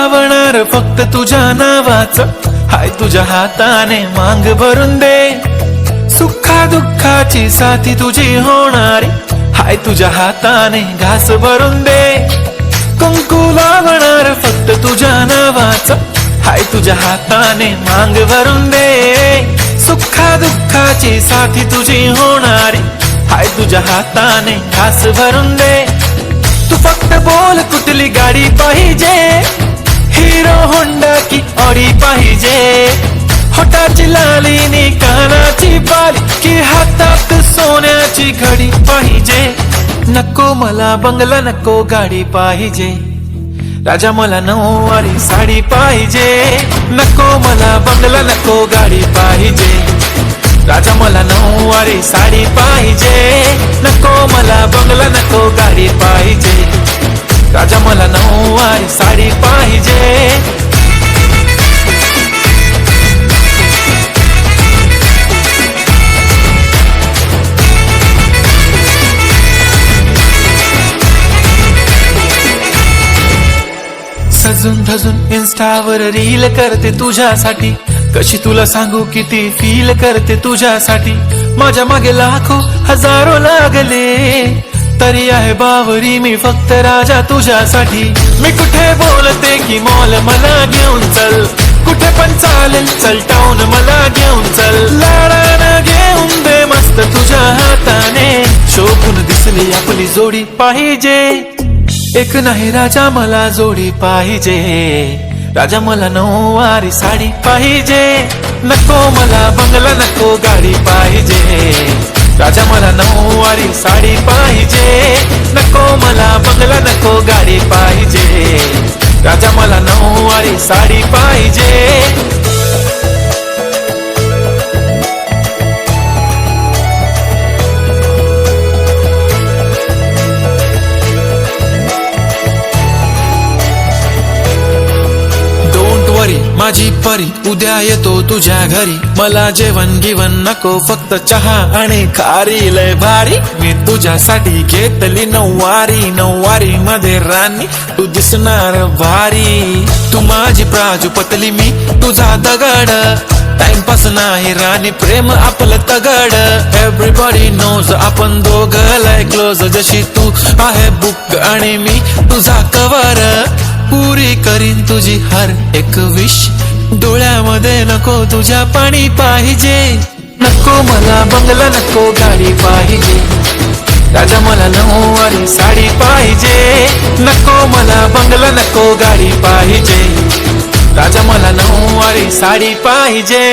लावणार फक्त तुझ्या नावाचं, हाय तुझ्या हाताने मांग भरून दे. सुखा दुःखाची साथी तुझी होणारी, हाय तुझ्या हाताने घास भरून दे. कुंकू लावणार फक्त तुझ्या नावाचं, हाय तुझ्या हाताने मांग भरून दे. सुखा दुःखाची साथी तुझी होणारी, हाय तुझ्या हाताने घास भरून दे. तू फक्त बोल कुठली गाडी पाहिजे, हिरो होंडा की ऑडी पाहिजे. होटाची लालीनी कानाची बाली, की हातात सोन्याची घडी पाहिजे. नको मला बंगला, नको गाडी पाहिजे. राजा मला नऊवारी साडी पाहिजे. नको मला बंगला, नको गाडी पाहिजे. राजा मला नऊवारी साडी पाहिजे. नको मला बंगला, नको गाडी पाहिजे. राजा मला नऊवारी साडी पाहिजे. सजून धजून इन्स्टावर रील करते तुझ्यासाठी, कशी तुला सांगू किती फील करते तुझ्यासाठी. माझ्या मागे लाखो हजारो लागले, तरी आहे बावरी मी फक्त राजा तुझ्यासाठी. मी कुठे बोलते की मॉल मला घेऊन चल, कुठे पण चालेल चल टाऊन मला घेऊन चल. लाडानं घेऊन दे मस्त तुझ्या हाताने, शोभून दिसली आपली जोडी पाहिजे. एक नाही राजा मला जोडी पाहिजे. राजा मला नऊवारी साडी पाहिजे. नको मला बंगला, नको गाडी पाहिजे. राजा मला नऊवारी साडी पाहिजे. नको मला बंगला, नको गाडी पाहिजे. राजा मला नऊवारी साडी पाहिजे. माझी परी उद्या येतो तुझ्या घरी, मला जेवण गिवण नको फक्त चहा आणि खारी. लय भारी मी तुझ्यासाठी घेतली नऊवारी, नऊवारी मध्ये राणी तू दिसणार भारी. तू माझी प्राजूपतली, मी तुझा दगड. टाइमपास नाही राणी, प्रेम आपलं तगड. एव्हरीबॉडी नोज आपण दोघं लय क्लोज, जशी तू आहे बुक आणि मी तुझा कवर. पुरी करीन तुझी हर एक विश, डोळ्यामध्ये नको तुझ्या पाणी पाहिजे. नको मला बंगला, नको गाडी पाहिजे. राजा मला नऊवारी साडी पाहिजे. नको मला बंगला, नको गाडी पाहिजे. राजा मला नऊवारी साडी पाहिजे.